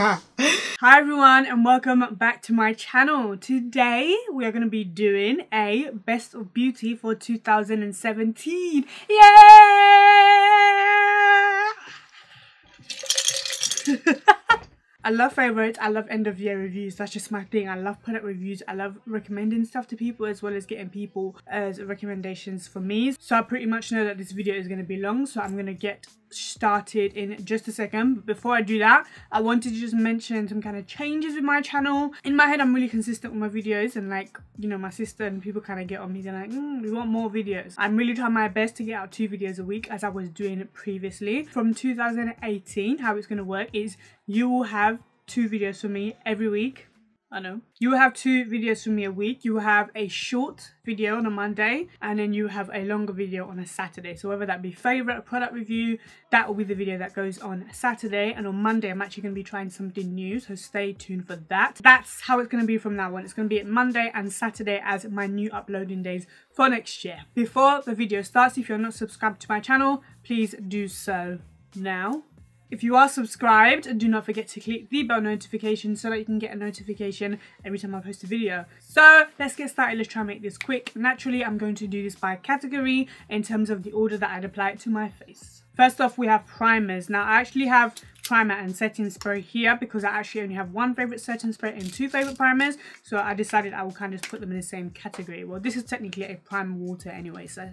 Hi everyone and welcome back to my channel. Today we are going to be doing a best of beauty for 2017. Yeah! I love favorites, I love end of year reviews, that's just my thing. I love product reviews, I love recommending stuff to people as well as getting people as recommendations for me. So I pretty much know that this video is going to be long, so I'm going to get started in just a second. But before I do that, I wanted to just mention some kind of changes with my channel. In my head I'm really consistent with my videos, and like, you know, my sister and people kind of get on me, they're like, we want more videos. I'm really trying my best to get out 2 videos a week as I was doing it previously. From 2018, how it's going to work is you will have 2 videos for me every week. I know. You will have 2 videos from me a week. You will have a short video on a Monday, and then you have a longer video on a Saturday. So whether that be favorite or product review, that will be the video that goes on Saturday. And on Monday, I'm actually going to be trying something new, so stay tuned for that. That's how it's going to be from now on. It's going to be Monday and Saturday as my new uploading days for next year. Before the video starts, if you're not subscribed to my channel, please do so now. If you are subscribed, do not forget to click the bell notification so that you can get a notification every time I post a video. So let's get started. Let's try and make this quick. Naturally, I'm going to do this by category in terms of the order that I'd apply it to my face. First off, we have primers. Now I actually have primer and setting spray here because I actually only have 1 favorite setting spray and 2 favorite primers, so I decided I will kind of put them in the same category. Well, this is technically a primer water anyway, so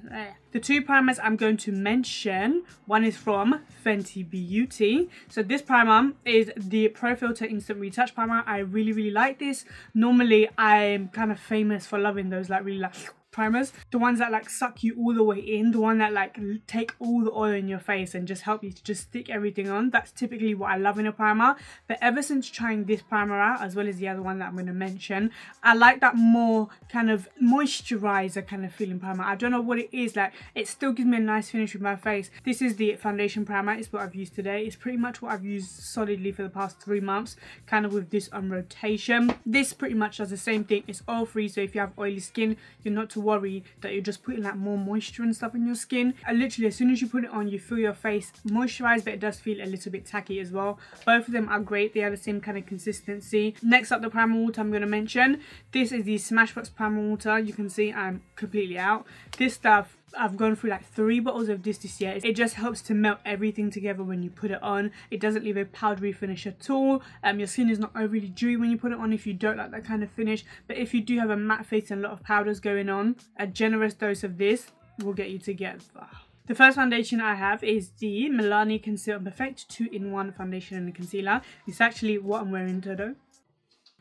the 2 primers I'm going to mention, one is from Fenty Beauty. So this primer is the Pro Filtr Instant Retouch Primer. I really like this. Normally I'm kind of famous for loving those like really like primers, the ones that like suck you all the way in, the one that like take all the oil in your face and just help you to just stick everything on. That's typically what I love in a primer. But ever since trying this primer out, as well as the other one that I'm going to mention, I like that more kind of moisturizer kind of feeling primer. I don't know what it is, like it still gives me a nice finish with my face. This is the foundation primer. It's what I've used today. It's pretty much what I've used solidly for the past 3 months, kind of with this on rotation. This pretty much does the same thing. It's oil free, so if you have oily skin, you're not to worry that you're just putting like more moisture and stuff in your skin. And literally as soon as you put it on, you feel your face moisturized, but it does feel a little bit tacky as well. Both of them are great. They are the same kind of consistency. Next up, the primer water I'm going to mention. This is the Smashbox primer water. You can see I'm completely out. This stuff, I've gone through like 3 bottles of this year. It just helps to melt everything together when you put it on. It doesn't leave a powdery finish at all. Your skin is not overly dewy when you put it on if you don't like that kind of finish. But if you do have a matte face and a lot of powders going on, a generous dose of this will get you together. The first foundation I have is the Milani Conceal and Perfect 2-in-1 foundation and concealer. It's actually what I'm wearing today.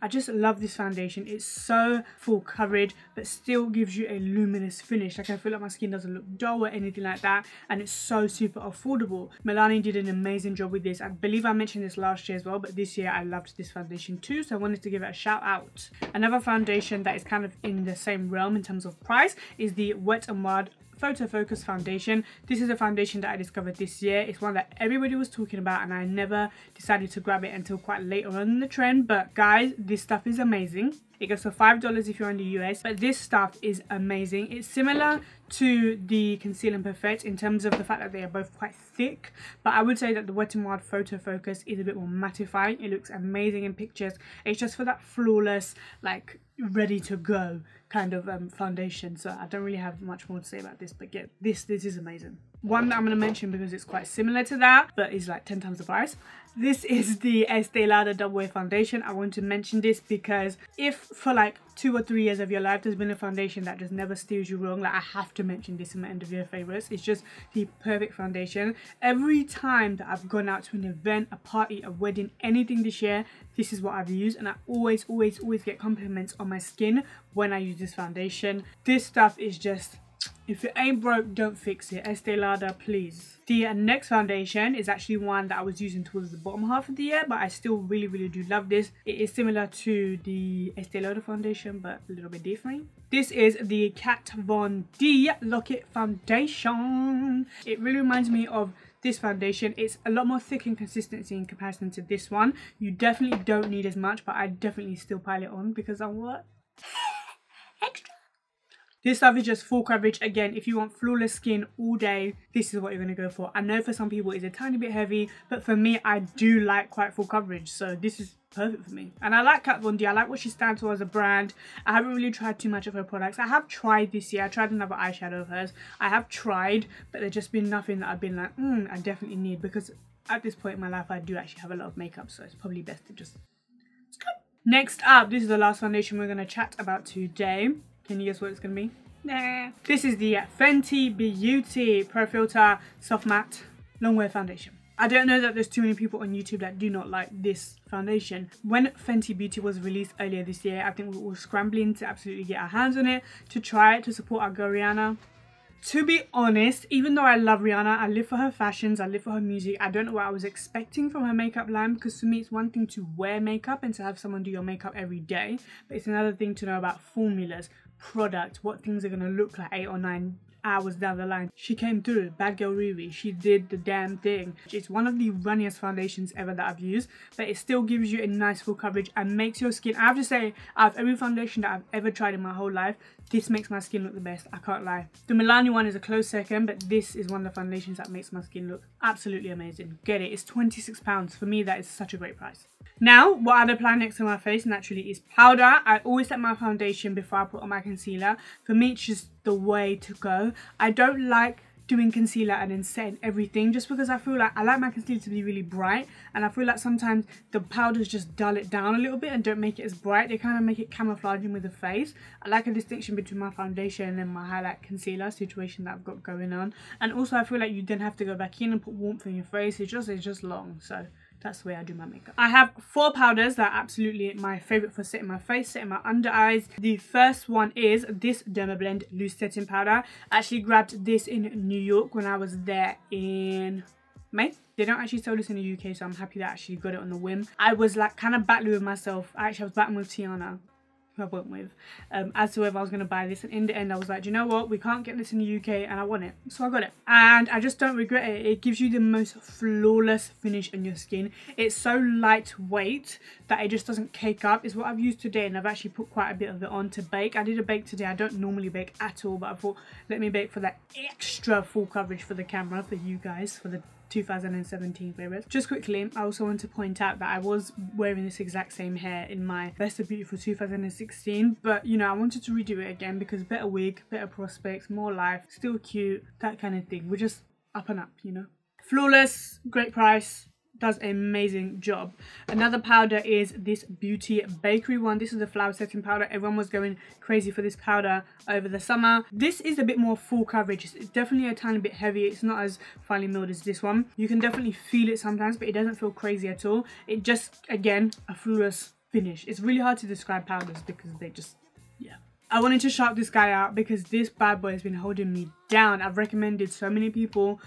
I just love this foundation. It's so full coverage but still gives you a luminous finish. Like I feel like my skin doesn't look dull or anything like that, and it's so super affordable. Milani did an amazing job with this. I believe I mentioned this last year as well, but this year I loved this foundation too, so I wanted to give it a shout out. Another foundation that is kind of in the same realm in terms of price is the Wet n Wild Photofocus foundation. This is a foundation that I discovered this year. It's one that everybody was talking about and I never decided to grab it until quite later on in the trend. But guys, this stuff is amazing. It goes for $5 if you're in the US, but this stuff is amazing. It's similar to the Conceal and Perfect in terms of the fact that they are both quite thick, but I would say that the Wet n Wild Photofocus is a bit more mattifying. It looks amazing in pictures. It's just for that flawless, like ready to go kind of foundation. So I don't really have much more to say about this, but yeah, this is amazing. One that I'm going to mention because it's quite similar to that but is like 10 times the price. This is the Estee Lauder Doublewear foundation. I want to mention this because if for like 2 or 3 years of your life there's been a foundation that just never steers you wrong, like I have to mention this in my end of year favorites. It's just the perfect foundation. Every time that I've gone out to an event, a party, a wedding, anything this year, this is what I've used, and I always get compliments on my skin when I use this foundation. This stuff is just, if it ain't broke, don't fix it. Estee Lauder, please. The next foundation is actually one that I was using towards the bottom half of the year, but I still really do love this. It is similar to the Estee Lauder foundation, but a little bit different. This is the Kat Von D Lock-It foundation. It really reminds me of this foundation. It's a lot more thick in consistency in comparison to this one. You definitely don't need as much, but I definitely still pile it on because I'm what? Extra. This stuff is just full coverage. Again, if you want flawless skin all day, this is what you're going to go for. I know for some people it's a tiny bit heavy, but for me, I do like quite full coverage. So this is perfect for me. And I like Kat Von D. I like what she stands for as a brand. I haven't really tried too much of her products. I have tried this year. I tried another eyeshadow of hers. I have tried, but there's just been nothing that I've been like, I definitely need, because at this point in my life, I do actually have a lot of makeup. So it's probably best to just... Next up, this is the last foundation we're going to chat about today. Can you guess what it's going to be? Nah. This is the Fenty Beauty Pro Filter Soft Matte Longwear Foundation. I don't know that there's too many people on YouTube that do not like this foundation. When Fenty Beauty was released earlier this year, I think we were scrambling to absolutely get our hands on it, to try it, to support our girl Rihanna. To be honest, even though I love Rihanna, I live for her fashions, I live for her music, I don't know what I was expecting from her makeup line, because to me it's one thing to wear makeup and to have someone do your makeup every day, but it's another thing to know about formulas, product, what things are going to look like 8 or 9 hours down the line. She came through, bad girl Riri, she did the damn thing. It's one of the runniest foundations ever that I've used, but it still gives you a nice full coverage and makes your skin, I have to say, out of every foundation that I've ever tried in my whole life, this makes my skin look the best, I can't lie. The Milani one is a close second, but this is one of the foundations that makes my skin look absolutely amazing. Get it, it's £26. For me, that is such a great price. Now, what I'd apply next to my face naturally is powder. I always set my foundation before I put on my concealer. For me, it's just the way to go. I don't like doing concealer and then setting everything, just because I feel like I like my concealer to be really bright, and I feel like sometimes the powders just dull it down a little bit and don't make it as bright. They kind of make it camouflaging with the face. I like a distinction between my foundation and my highlight concealer situation that I've got going on. And also I feel like you then have to go back in and put warmth on your face. It's just long. So that's the way I do my makeup. I have 4 powders that are absolutely my favourite for setting my face, setting my under eyes. The first one is this Dermablend Loose Setting Powder. I actually grabbed this in New York when I was there in May. They don't actually sell this in the UK, so I'm happy that I actually got it on the whim. I was like kind of battling with myself. I was battling with Tiana, who I went with, as to whether I was going to buy this, and in the end I was like, do you know what, we can't get this in the UK and I want it, so I got it, and I just don't regret it. It gives you the most flawless finish on your skin. It's so lightweight that it just doesn't cake up. It's what I've used today, and I've actually put quite a bit of it on to bake. I did a bake today. I don't normally bake at all, but I thought, let me bake for that extra full coverage for the camera, for you guys, for the 2017 favourites. Just quickly, I also want to point out that I was wearing this exact same hair in my Best of Beautiful 2016, but you know, I wanted to redo it again because better wig, better prospects, more life, still cute, that kind of thing. We're just up and up, you know. Flawless, great price, does an amazing job. Another powder is this Beauty Bakerie one. This is the flower setting powder. Everyone was going crazy for this powder over the summer. This is a bit more full coverage. It's definitely a tiny bit heavy. It's not as finely milled as this one. You can definitely feel it sometimes, but it doesn't feel crazy at all. It just, again, a flawless finish. It's really hard to describe powders because they just, yeah. I wanted to shout this guy out because this bad boy has been holding me down. I've recommended so many people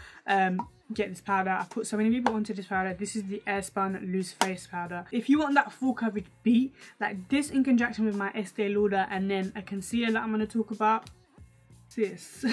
get this powder. I've put so many people onto this powder. This is the Airpsun Loose Face Powder. If you want that full coverage beat, like this in conjunction with my Estee Lauder and then a concealer that I'm going to talk about, sis.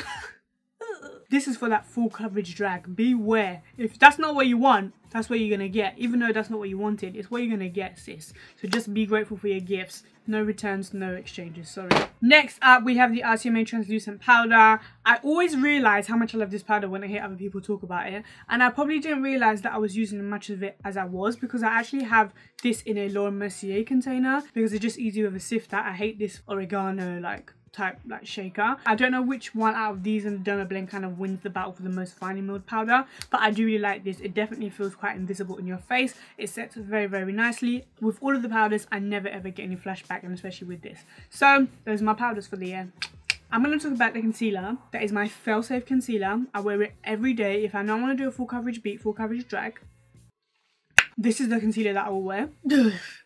This is for that full coverage drag. Beware. If that's not what you want, that's what you're going to get. Even though that's not what you wanted, it's what you're going to get, sis. So just be grateful for your gifts. No returns, no exchanges, sorry. Next up, we have the RCMA Translucent Powder. I always realise how much I love this powder when I hear other people talk about it. And I probably didn't realise that I was using much of it as I was, because I actually have this in a Lauder Mercier container because it's just easier with a sifter. I hate this oregano type shaker. I don't know which one out of these and the Dermablend kind of wins the battle for the most finely milled powder, but I do really like this. It definitely feels quite invisible in your face. It sets very, very nicely. With all of the powders, I never ever get any flashback, and especially with this. So those are my powders for the year. I'm going to talk about the concealer. That is my fail-safe concealer. I wear it every day. If I don't want to do a full coverage beat, full coverage drag, this is the concealer that I will wear.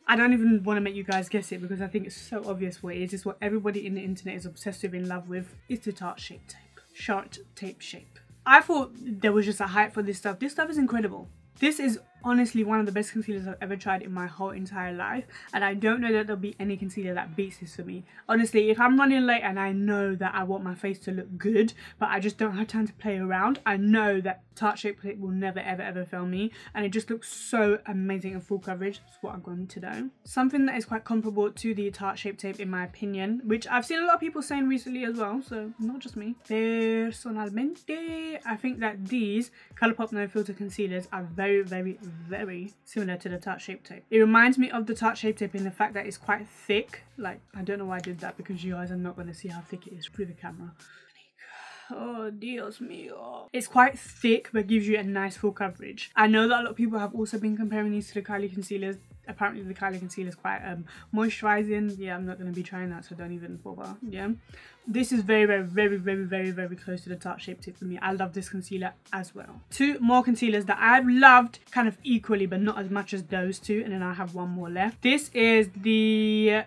I don't even want to make you guys guess it because I think it's so obvious what it is. It's what everybody in the internet is obsessive in love with. It's the Tarte Shape Tape. Short Tape Shape. I thought there was just a hype for this stuff. This stuff is incredible. This is honestly one of the best concealers I've ever tried in my whole entire life, and I don't know that there'll be any concealer that beats this for me. Honestly, if I'm running late and I know that I want my face to look good but I just don't have time to play around, I know that Tarte Shape Tape will never ever fail me, and it just looks so amazing and full coverage. That's what I'm going to do. Something that is quite comparable to the Tarte Shape Tape in my opinion, which I've seen a lot of people saying recently as well, so not just me. Personalmente, I think that these Colourpop No Filter concealers are very similar to the Tarte Shape Tape. It reminds me of the Tarte Shape Tape in the fact that it's quite thick. Like, I don't know why I did that because you guys are not going to see how thick it is through the camera. Oh, Dios mío. It's quite thick but gives you a nice full coverage. I know that a lot of people have also been comparing these to the Kylie concealers. Apparently the Kylie concealer is quite moisturizing. Yeah, I'm not going to be trying that, so don't even bother. Yeah, this is very close to the Tarte Shape Tape for me. I love this concealer as well. Two more concealers that I've loved kind of equally but not as much as those two, and then I have one more left. This is the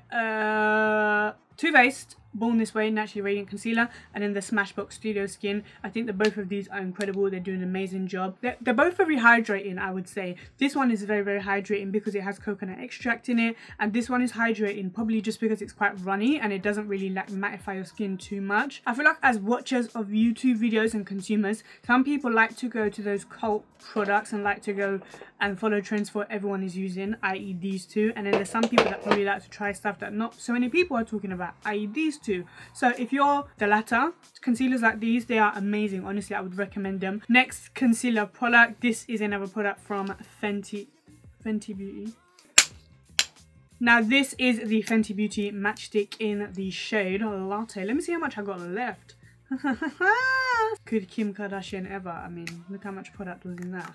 Too Faced Born This Way Naturally Radiant Concealer, and then the Smashbox Studio Skin. I think that both of these are incredible. They're doing an amazing job. They're both very hydrating, I would say. This one is very hydrating because it has coconut extract in it, and this one is hydrating probably just because it's quite runny and it doesn't really like mattify your skin too much. I feel like as watchers of YouTube videos and consumers, some people like to go to those cult products and like to go and follow trends for what everyone is using, i.e. these two, and then there's some people that probably like to try stuff that not so many people are talking about, i.e. these two. So if you're the latter, concealers like these, they are amazing. Honestly, I would recommend them. Next concealer product, this is another product from Fenty Beauty. Now this is the Fenty Beauty matchstick in the shade Latte. Let me see how much I got left. Could Kim Kardashian ever? I mean, look how much product was in that.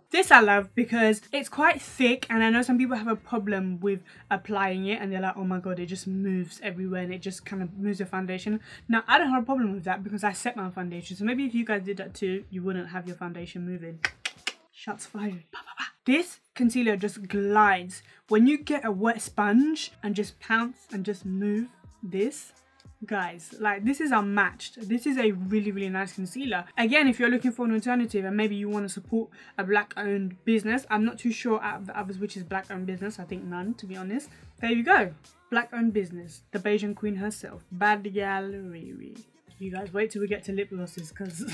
This I love because it's quite thick, and I know some people have a problem with applying it and they're like, oh my god, it just moves everywhere and it just kind of moves your foundation. Now I don't have a problem with that because I set my foundation, so maybe if you guys did that too, you wouldn't have your foundation moving. Shots fired. This concealer just glides. When you get a wet sponge and just pounce and just move this, guys, like, this is unmatched. This is a really nice concealer. Again, if you're looking for an alternative and maybe you want to support a black owned business, I'm not too sure out of the others which is black owned business. I think none, to be honest. There you go, black owned business, the Bayesian queen herself, Bad Gal Riri. You guys wait till we get to lip glosses because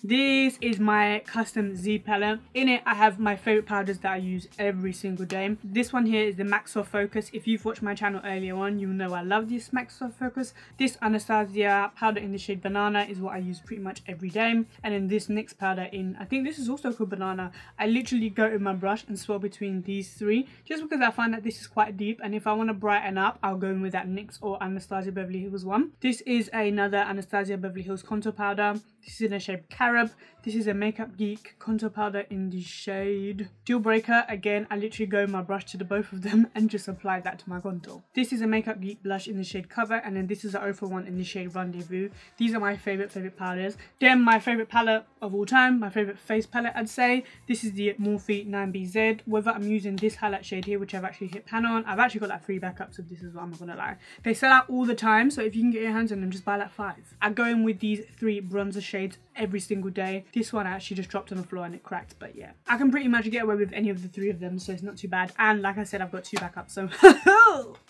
this is my custom Z palette. In it I have my favorite powders that I use every single day. This one here is the MAC Soft Focus. If you've watched my channel earlier on, you know I love this MAC Soft Focus. This Anastasia powder in the shade Banana is what I use pretty much every day, and then this NYX powder in, I think this is also called Banana. I literally go with my brush and swirl between these three just because I find that this is quite deep, and if I want to brighten up, I'll go in with that NYX or Anastasia Beverly Hills one. This is another Anastasia Beverly Hills contour powder. This is in the shade Carob. This is a Makeup Geek contour powder in the shade Deal Breaker. Again, I literally go my brush to the both of them and just apply that to my contour. This is a Makeup Geek blush in the shade Cover, and then this is an 041 in the shade Rendezvous. These are my favorite powders. Then my favorite palette of all time, my favorite face palette, I'd say. This is the Morphe 9BZ. Whether I'm using this highlight shade here, which I've actually hit pan on, I've actually got like 3 backups of this as well, I'm not gonna lie. They sell out all the time, so if you can get your hands on them, just buy like 5. I go in with these 3 bronzer shades every single day. This one I actually just dropped on the floor and it cracked, but yeah, I can pretty much get away with any of the 3 of them, so it's not too bad. And like I said, I've got 2 backups, so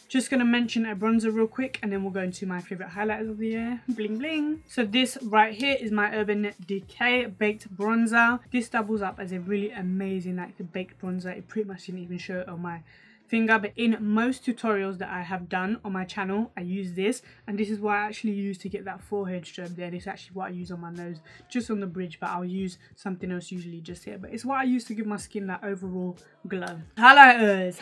just gonna mention a bronzer real quick and then we'll go into my favorite highlighters of the year. Bling bling. So this right here is my Urban Decay baked bronzer. This doubles up as a really amazing like the baked bronzer. It pretty much didn't even show it on my finger, but in most tutorials that I have done on my channel, I use this, and this is what I actually use to get that forehead stroke there. This is actually what I use on my nose, just on the bridge, but I'll use something else usually just here, but it's what I use to give my skin that overall glow. Highlighters.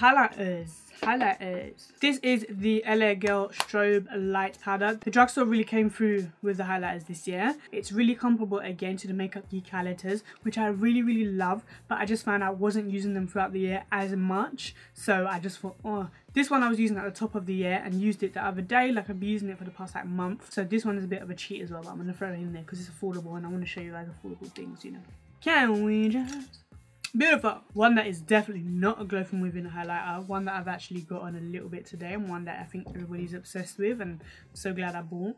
This is the LA Girl Strobe Light Powder. The drugstore really came through with the highlighters this year. It's really comparable again to the Makeup Geek highlighters, which I really love, but I just found I wasn't using them throughout the year as much, so I just thought, oh, this one I was using at the top of the year and used it the other day. Like, I've been using it for the past like month, so this one is a bit of a cheat as well, but I'm gonna throw it in there because it's affordable and I want to show you guys affordable things, you know. Can we just... Beautiful. One that is definitely not a glow from within highlighter, one that I've actually got on a little bit today, and one that I think everybody's obsessed with, and I'm so glad I bought.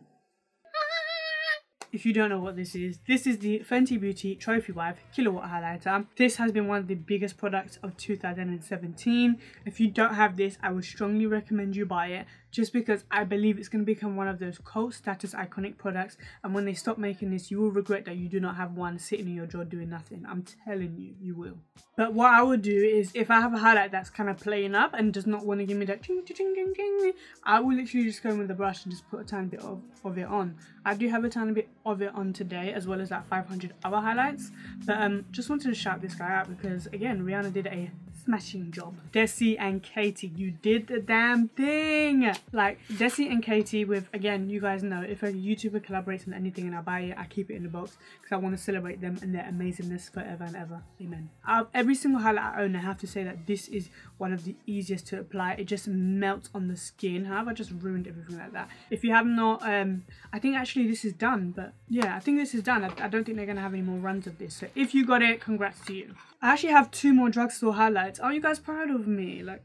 if you don't know what this is the Fenty Beauty Trophy Wife Kilowatt Highlighter. This has been one of the biggest products of 2017. If you don't have this, I would strongly recommend you buy it, just because I believe it's going to become one of those cult status iconic products, and when they stop making this, you will regret that you do not have one sitting in your drawer doing nothing. I'm telling you, you will. But what I would do is, if I have a highlight that's kind of playing up and does not want to give me that ching ching ching ching, I will literally just go in with the brush and just put a tiny bit of it on. I do have a tiny bit of it on today, as well as that 500 other highlights, but just wanted to shout this guy out because, again, Rihanna did a smashing job. Desi and Katie, you did the damn thing. Like, Desi and Katie with, again, you guys know, if a YouTuber collaborates on anything and I buy it, I keep it in the box because I want to celebrate them and their amazingness forever and ever. Amen. Out of every single highlight I own, I have to say that this is one of the easiest to apply. It just melts on the skin. How have I just ruined everything like that? If you have not, I think actually this is done, but yeah, I think this is done. I don't think they're going to have any more runs of this. So if you got it, congrats to you. I actually have 2 more drugstore highlights. Are you guys proud of me? Like,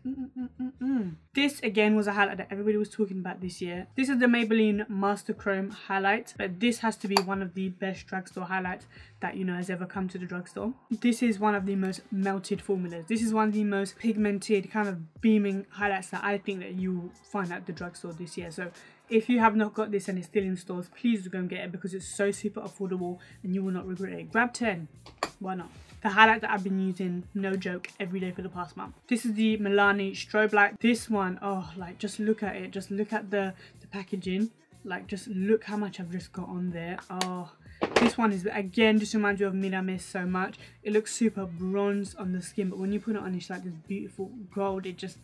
This again was a highlight that everybody was talking about this year. This is the Maybelline Master Chrome highlight, but this has to be one of the best drugstore highlights that, you know, has ever come to the drugstore. This is one of the most melted formulas. This is one of the most pigmented, kind of beaming highlights that I think that you will find at the drugstore this year. So if you have not got this and it's still in stores, please go and get it because it's so super affordable and you will not regret it. Grab 10. Why not? The highlight that I've been using, no joke, every day for the past month. This is the Milani Strobe Light. This one, oh, like, just look at it. Just look at the packaging. Like, just look how much I've just got on there. Oh, this one is, again, just reminds you of Miss so much. It looks super bronze on the skin, but when you put it on, it's like this beautiful gold. It just...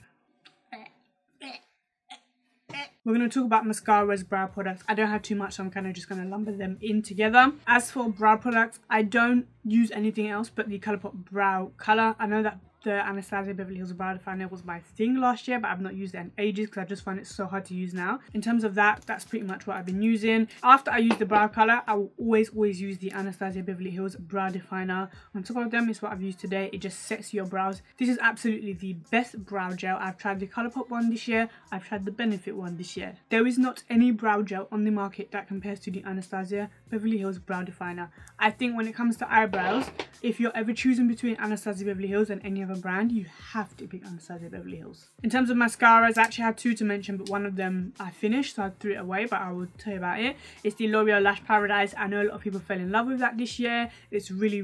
We're going to talk about mascaras, brow products. I don't have too much, so I'm kind of just going to lumber them in together. As for brow products, I don't use anything else but the Colourpop brow colour. I know that the Anastasia Beverly Hills Brow Definer was my thing last year, but I've not used it in ages because I just find it so hard to use now. In terms of that, that's pretty much what I've been using. After I use the brow colour, I will always use the Anastasia Beverly Hills Brow Definer. On top of them is what I've used today. It just sets your brows. This is absolutely the best brow gel. I've tried the Colourpop one this year. I've tried the Benefit one this year. There is not any brow gel on the market that compares to the Anastasia Beverly Hills Brow Definer. I think when it comes to eyebrows, if you're ever choosing between Anastasia Beverly Hills and any other brand, you have to pick Anastasia Beverly Hills. In terms of mascaras, I actually had 2 to mention, but one of them I finished, so I threw it away, but I will tell you about it. It's the L'Oreal Lash Paradise. I know a lot of people fell in love with that this year. It's really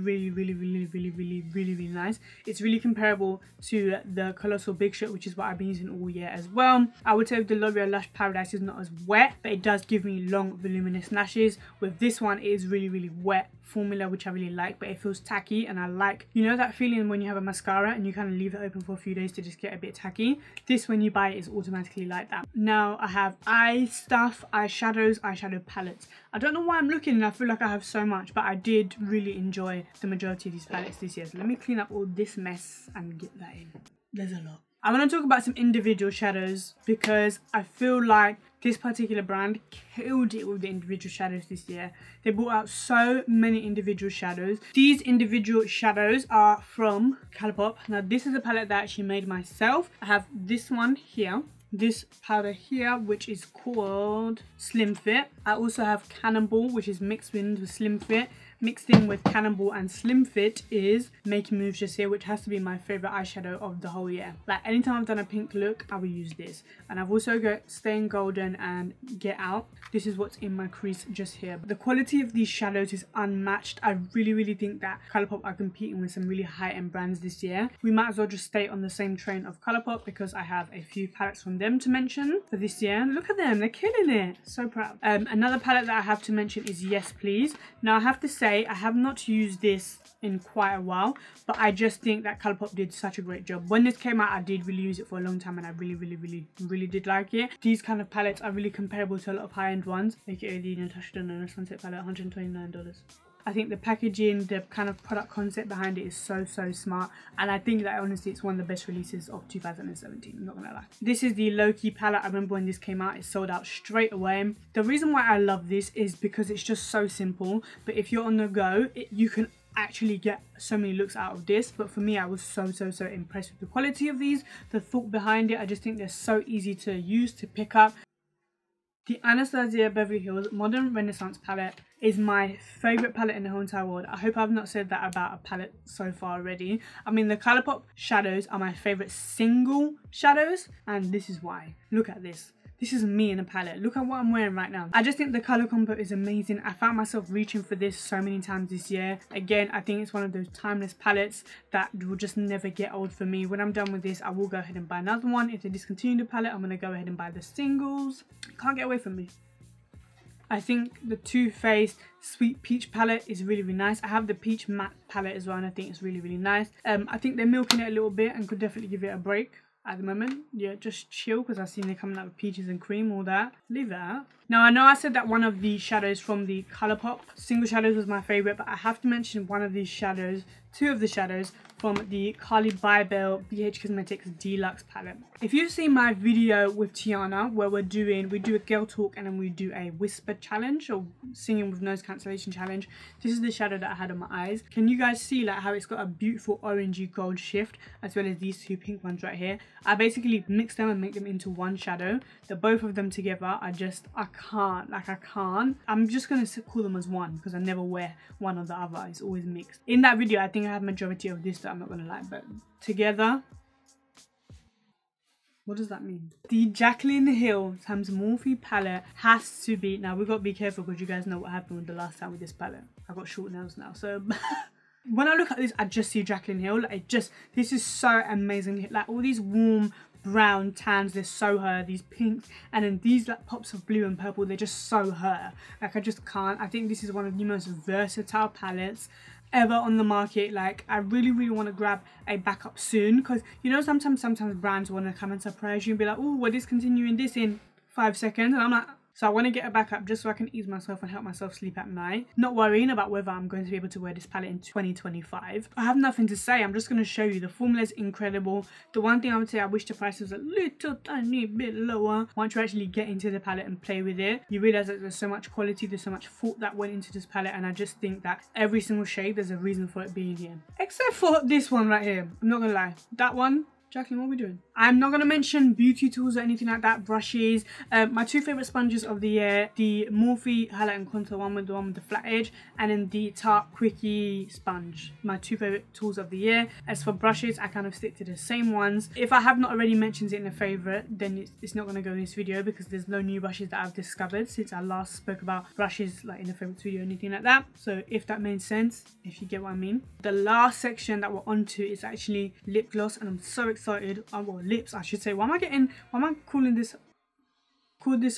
nice. It's really comparable to the Colossal Big Shot, which is what I've been using all year as well. I would say the L'Oreal Lash Paradise is not as wet, but it does give me long voluminous lashes. With this one, it is really wet formula, which I really like, but it feels tacky, and I like, you know, that feeling when you have a mascara and you kind of leave it open for a few days to just get a bit tacky. This, when you buy it, is automatically like that. Now I have eye stuff, eyeshadows, eyeshadow palettes. I don't know why I'm looking and I feel like I have so much, but I did really enjoy the majority of these palettes this year. So let me clean up all this mess and get that in. There's a lot. I want to talk about some individual shadows because I feel like this particular brand killed it with the individual shadows this year. They brought out so many individual shadows. These individual shadows are from Colourpop. Now this is a palette that I actually made myself. I have this one here, this powder here, which is called Slim Fit. I also have Cannonball, which is mixed in with Slim Fit. Mixed in with Cannonball and Slim Fit is Making Moves Just Here, which has to be my favourite eyeshadow of the whole year. Like, anytime I've done a pink look, I will use this. And I've also got Staying Golden and Get Out. This is what's in my crease just here. The quality of these shadows is unmatched. I really think that Colourpop are competing with some really high-end brands this year. We might as well just stay on the same train of Colourpop because I have a few palettes from them to mention for this year. Look at them, they're killing it. So proud. Another palette that I have to mention is Yes Please. Now I have to say, I have not used this in quite a while, but I just think that Colourpop did such a great job. When this came out, I did really use it for a long time and I really did like it. These kind of palettes are really comparable to a lot of high-end ones, aka the Natasha Denona Sunset palette, $129. I think the packaging, the kind of product concept behind it is so smart, and I think that honestly it's one of the best releases of 2017, I'm not gonna lie. This is the Low-Key palette. I remember when this came out, it sold out straight away. The reason why I love this is because it's just so simple, but if you're on the go, you can actually get so many looks out of this. But for me, I was so impressed with the quality of these, the thought behind it. I just think they're so easy to use, to pick up. The Anastasia Beverly Hills Modern Renaissance palette is my favourite palette in the whole entire world. I hope I've not said that about a palette so far already. I mean, the Colourpop shadows are my favourite single shadows, and this is why. Look at this. This is me in a palette. Look at what I'm wearing right now. I just think the colour combo is amazing. I found myself reaching for this so many times this year. Again, I think it's one of those timeless palettes that will just never get old for me. When I'm done with this, I will go ahead and buy another one. If they discontinue the palette, I'm going to go ahead and buy the singles. Can't get away from me. I think the Too Faced Sweet Peach palette is really, really nice. I have the Peach Matte palette as well, and I think it's really, really nice. I think they're milking it a little bit and could definitely give it a break. At the moment, yeah, just chill, because I've seen it coming out with peaches and cream, all that. Leave that. Now, I know I said that one of the shadows from the Colourpop single shadows was my favourite, but I have to mention one of these shadows, two of the shadows from the Carly Bybel BH Cosmetics Deluxe palette. If you've seen my video with Tiana where we do a girl talk and then we do a whisper challenge or singing with noise cancellation challenge, this is the shadow that I had on my eyes. Can you guys see like how it's got a beautiful orangey gold shift, as well as these two pink ones right here? I basically mix them and make them into one shadow. The both of them together, I can't. I'm just gonna call them as one because I never wear one or the other. It's always mixed. In that video, I think I have majority of this, I'm not gonna lie, but together, what does that mean? The Jaclyn Hill times Morphe palette has to be, now we've got to be careful because you guys know what happened with the last time with this palette. I got short nails now, so when I look at this, I just see Jaclyn Hill. Like, this is so amazing. Like all these warm brown tans, they're so her. These pinks, and then these like pops of blue and purple, they're just so her. Like I just can't. I think this is one of the most versatile palettes ever on the market. Like I really want to grab a backup soon, because you know sometimes brands want to come and surprise you and be like, oh, we're discontinuing this in 5 seconds, and I'm like, so I want to get a backup just so I can ease myself and help myself sleep at night, not worrying about whether I'm going to be able to wear this palette in 2025. I have nothing to say. I'm just going to show you. The formula is incredible. The one thing I would say, I wish the price was a little tiny bit lower. Once you actually get into the palette and play with it, you realize that there's so much quality, there's so much thought that went into this palette, and I just think that every single shade, there's a reason for it being here. Except for this one right here. I'm not gonna lie. That one, Jaclyn, what are we doing? I'm not going to mention beauty tools or anything like that, brushes. My two favourite sponges of the year, the Morphe highlight and contour one with the flat edge, and then the Tarte Quickie sponge. My two favourite tools of the year. As for brushes, I kind of stick to the same ones. If I have not already mentioned it in a favourite, then it's not going to go in this video, because there's no new brushes that I've discovered since I last spoke about brushes like in a favourites video or anything like that. So if that made sense, if you get what I mean. The last section that we're onto is actually lip gloss, and I'm so excited. Well, lips I should say. Why am I calling this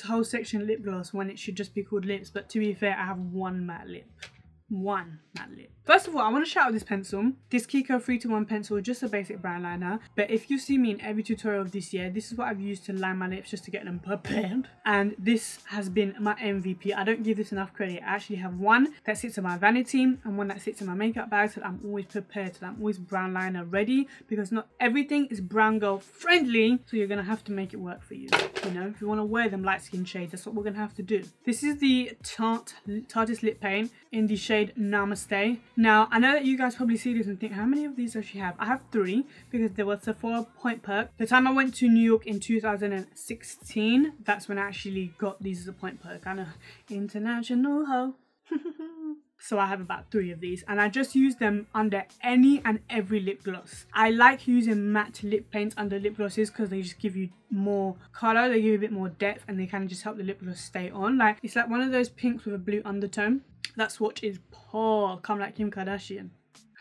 whole section lip gloss when it should just be called lips? But to be fair, I have one matte lip. First of all, I want to shout out this pencil, this Kiko 3-to-1 pencil, just a basic brown liner. But if you see me in every tutorial of this year, this is what I've used to line my lips just to get them prepared, and this has been my MVP. I don't give this enough credit. I actually have one that sits in my vanity and one that sits in my makeup bag, so that I'm always prepared, so that I'm always brown liner ready, because not everything is brown girl friendly, so you're gonna have to make it work for you. You know, if you want to wear them light skin shades, that's what we're gonna have to do. This is the Tarte's lip paint in the shade Namaste. Now, I know that you guys probably see this and think, how many of these does she have? I have 3, because there was Sephora Point Perk. The time I went to New York in 2016, that's when I actually got these as a Point Perk. I know, international ho. So I have about 3 of these, and I just use them under any and every lip gloss. I like using matte lip paints under lip glosses because they just give you more colour, they give you a bit more depth, and they kind of just help the lip gloss stay on. Like, it's like one of those pinks with a blue undertone. That swatch is poor, come like Kim Kardashian.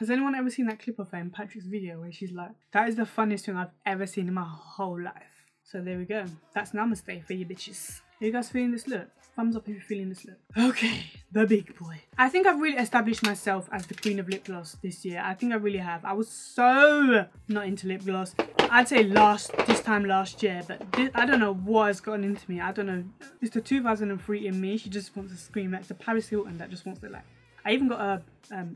Has anyone ever seen that clip of her in Patrick's video where she's like, that is the funniest thing I've ever seen in my whole life. So there we go. That's Namaste for you bitches. Are you guys feeling this look? Thumbs up if you're feeling this look. Okay, the big boy. I think I've really established myself as the queen of lip gloss this year. I think I really have. I was so not into lip gloss. I'd say this time last year, but I don't know what has gotten into me. I don't know. It's the 2003 in me. She just wants to scream. It's the Paris Hilton that just wants to like. I even got a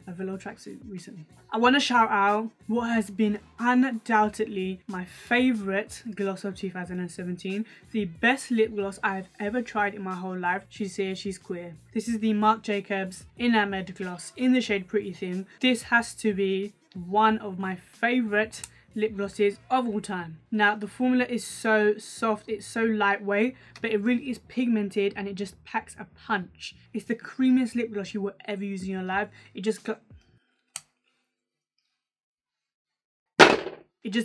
velour tracksuit recently. I want to shout out what has been undoubtedly my favourite gloss of 2017. The best lip gloss I've ever tried in my whole life. She says she's queer. This is the Marc Jacobs Enamoured Gloss in the shade Pretty Thin. This has to be one of my favourite lip glosses of all time. Now the formula is so soft, it's so lightweight, but it really is pigmented and it just packs a punch. It's the creamiest lip gloss you will ever use in your life. It just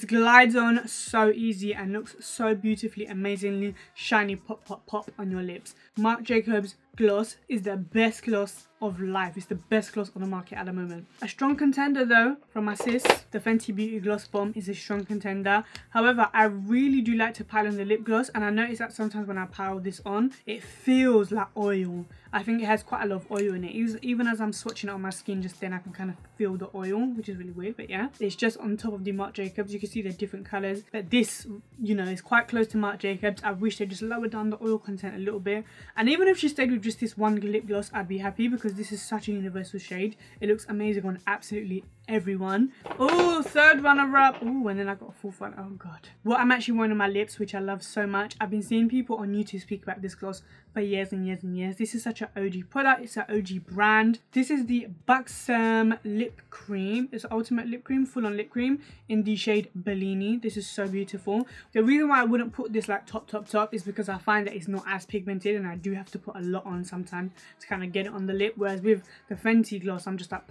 glides on so easy and looks so beautifully, amazingly shiny, pop, pop, pop on your lips. Marc Jacobs gloss is the best gloss of life. It's the best gloss on the market at the moment. A strong contender though from my sis, the Fenty Beauty Gloss Bomb is a strong contender. However, I really do like to pile on the lip gloss, and I notice that sometimes when I pile this on, it feels like oil. I think it has quite a lot of oil in it. Even as I'm swatching it on my skin just then, I can kind of feel the oil, which is really weird, but yeah. It's just on top of the Marc Jacobs. You can see the different colours, but this, you know, is quite close to Marc Jacobs. I wish they just lowered down the oil content a little bit. And even if she stayed with just this one lip gloss, I'd be happy, because this is such a universal shade. It looks amazing on absolutely everyone. Oh, third runner up. Oh, and then I got a fourth one. Oh god. What I'm actually wearing on my lips, which I love so much. I've been seeing people on YouTube speak about this gloss for years and years and years. This is such an OG product. It's an OG brand. This is the Buxom lip cream. It's ultimate lip cream, full on lip cream in the shade Bellini. This is so beautiful. The reason why I wouldn't put this like top is because I find that it's not as pigmented, and I do have to put a lot on sometimes to kind of get it on the lip, whereas with the Fenty gloss, I'm just like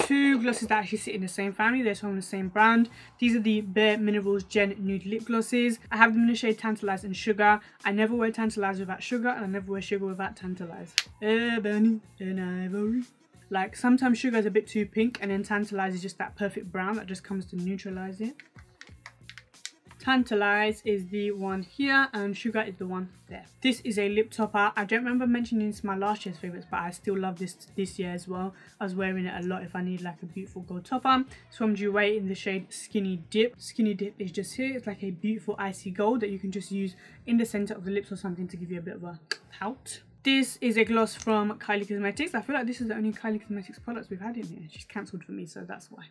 two glosses that actually sit in the same family. They're from the same brand. These are the Bare Minerals Gen Nude Lip Glosses. I have them in the shade Tantalize and Sugar. I never wear Tantalize without sugar, and I never wear sugar without Tantalize. Ebony and Ivory. Like, sometimes sugar is a bit too pink, and then Tantalize is just that perfect brown that just comes to neutralize it. Tantalize is the one here, and Sugar is the one there. This is a lip topper. I don't remember mentioning this in my last year's favourites, but I still love this year as well. I was wearing it a lot if I need like a beautiful gold topper. It's from Jouer in the shade Skinny Dip. Skinny Dip is just here. It's like a beautiful icy gold that you can just use in the centre of the lips or something to give you a bit of a pout. This is a gloss from Kylie Cosmetics. I feel like this is the only Kylie Cosmetics products we've had in here. She's cancelled for me, so that's why.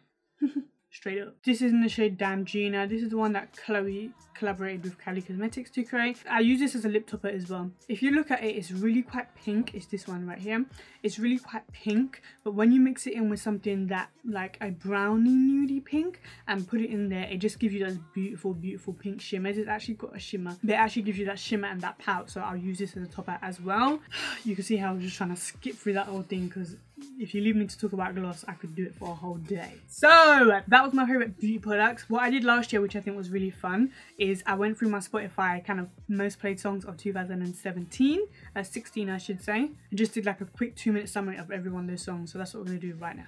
Straight up. This is in the shade Damn Gina. This is the one that Chloe collaborated with Kylie Cosmetics to create. I use this as a lip topper as well. If you look at it, it's really quite pink. It's this one right here. It's really quite pink, but when you mix it in with something that like a brownie nudie pink and put it in there, it just gives you those beautiful, beautiful pink shimmers. It's actually got a shimmer, but it actually gives you that shimmer and that pout, so I'll use this as a topper as well. You can see how I was just trying to skip through that whole thing, because if you leave me to talk about gloss, I could do it for a whole day. So that was my favorite beauty products. What I did last year, which I think was really fun, is I went through my Spotify kind of most played songs of 2017, 16 I should say, and just did like a quick 2-minute summary of every one of those songs. So that's what we're gonna do right now.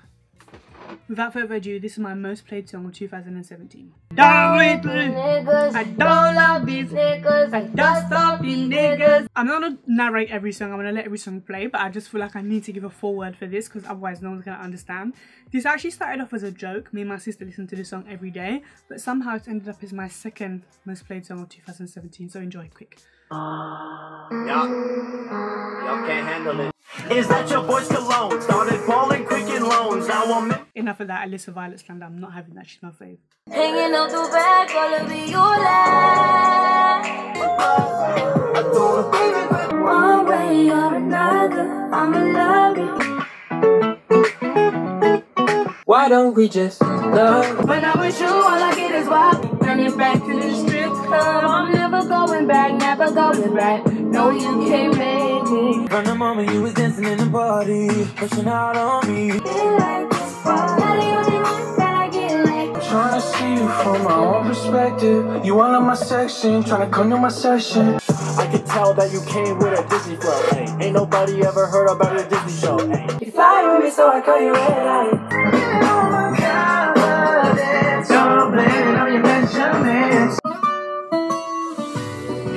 Without further ado, this is my most played song of 2017. I don't love these niggas, I don't stop these niggas. I'm not gonna narrate every song, I'm gonna let every song play, but I just feel like I need to give a foreword for this, because otherwise no one's gonna understand. This actually started off as a joke. Me and my sister listen to this song every day, but somehow it's ended up as my second most played song of 2017, so enjoy quick. Y'all can't handle it. Is that your boy's cologne? Started balling quick in loans. Now I'm enough of that Alyssa Violet slander. I'm not having that. She's my fave. Hanging out the back, all of me, you lie. One way or another, I'ma love you. Why don't we just love? When I'm with you, all I get is wild. Turning back to the strip club. I'm never going back, never going back. No, you can't make me. From the moment you was dancing in the party, pushing out on me. Like this, you're the only one that I get like. Trying to see you from my own perspective. You all in my section, trying to come to my session. I can tell that you came with a Disney flow. Hey, ain't nobody ever heard about your Disney show. Hey. You fly with me, so I call you red light. Don't blame on your measurements.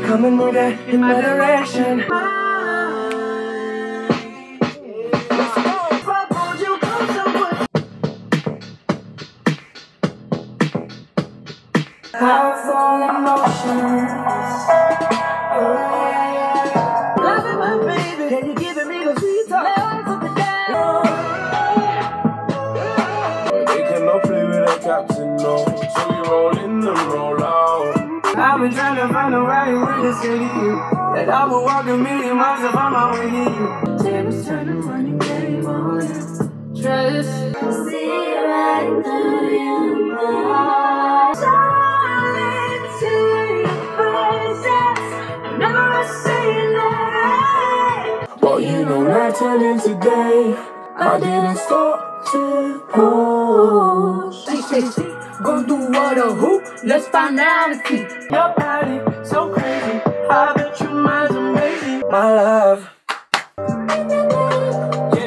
Come and move that in my direction. Powerful emotions. Loving my baby, and you giving me the sweet talk. They cannot play with a captain, no. So we roll in the roll out. I've been trying to find a right way to say to you that I will walk a million miles if I'm out with you. Tables turning, running game on. Trust. See right through you. till in today. I didn't stop to push. Gon' do what or who? Let's find out if he. Your body so crazy. I bet your mind's amazing. My love. Yeah,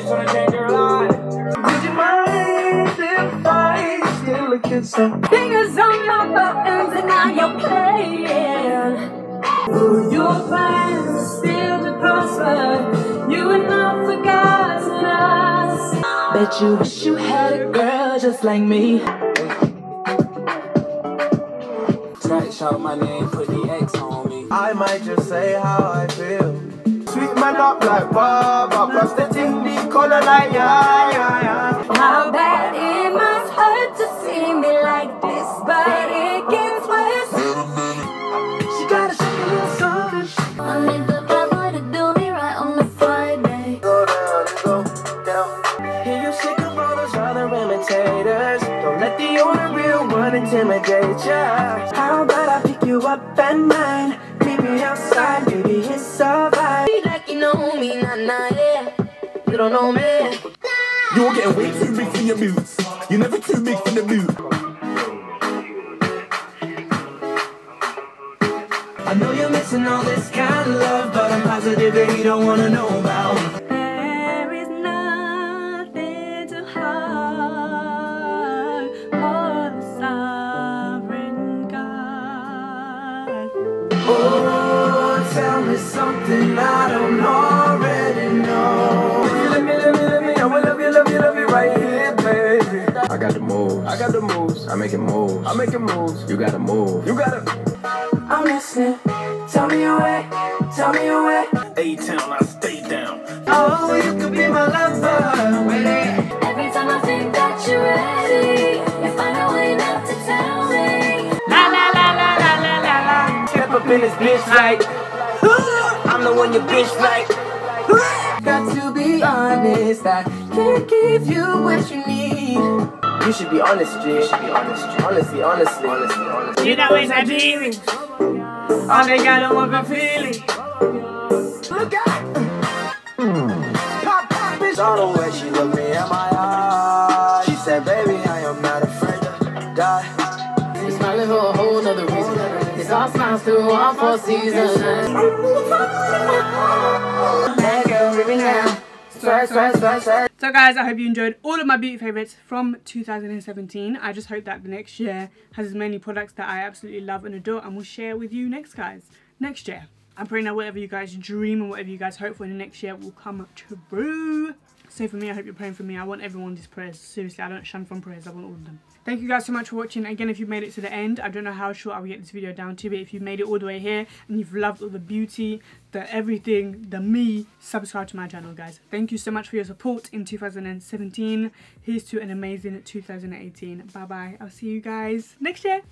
tryna change your life. Would you mind if I still look at some? Fingers on your buttons and now you're playing. Your plans are still to prosper. You and I forgotten us. Bet you wish you had a girl just like me. Track shout my name, put the X on me. I might just say how I feel. Sweet man up like Baba, plus the thing the color like yeah. How bad it must hurt to see me like this, but it gets worse. She gotta shake a little something. I need the Bible to do me right on the Friday. Go down. Hear you sick of all those other imitators. Don't let the only real one intimidate ya. How about I pick you up at 9? Meet me outside, baby, it's alright. Be like you know me, nah, yeah. You don't know me. You're getting way too big for your boots. You're never too big for the boot. I know you're missing all this kind of love, but I'm positive that you don't wanna know about. There is nothing too hard for the sovereign God. Oh, tell me something I don't already know. Let me, I will love you right here, baby. I got the moves. I make it moves. You gotta move. I'm listening. Tell me your way. A-town, I stay down. Oh, you could be my lover. Every time I think that you're ready, you find a way not to tell me. La la la la la la la la. Step up in this bitch like I'm the one your bitch like. Got to be honest, I can't give you what you need. You should be honest, G. Honestly. You know it's a dream. All they got them up and feeling. Look out! Pop, bitch. Saw the way she looked me in my eyes. She said, baby, I am not afraid to die. It's smiling for a whole nother reason. It's all smiles through all 4 seasons. That girl, really now. So guys, I hope you enjoyed all of my beauty favourites from 2017. I just hope that the next year has as many products that I absolutely love and adore and will share with you next year. I'm praying that whatever you guys dream and whatever you guys hope for in the next year will come true. So for me, I hope you're praying for me. I want everyone's prayers. Seriously, I don't shun from prayers. I want all of them. Thank you guys so much for watching. Again, if you've made it to the end, I don't know how short I will get this video down to, but if you've made it all the way here and you've loved all the beauty, the everything, the me, subscribe to my channel, guys. Thank you so much for your support in 2017. Here's to an amazing 2018. Bye bye. I'll see you guys next year.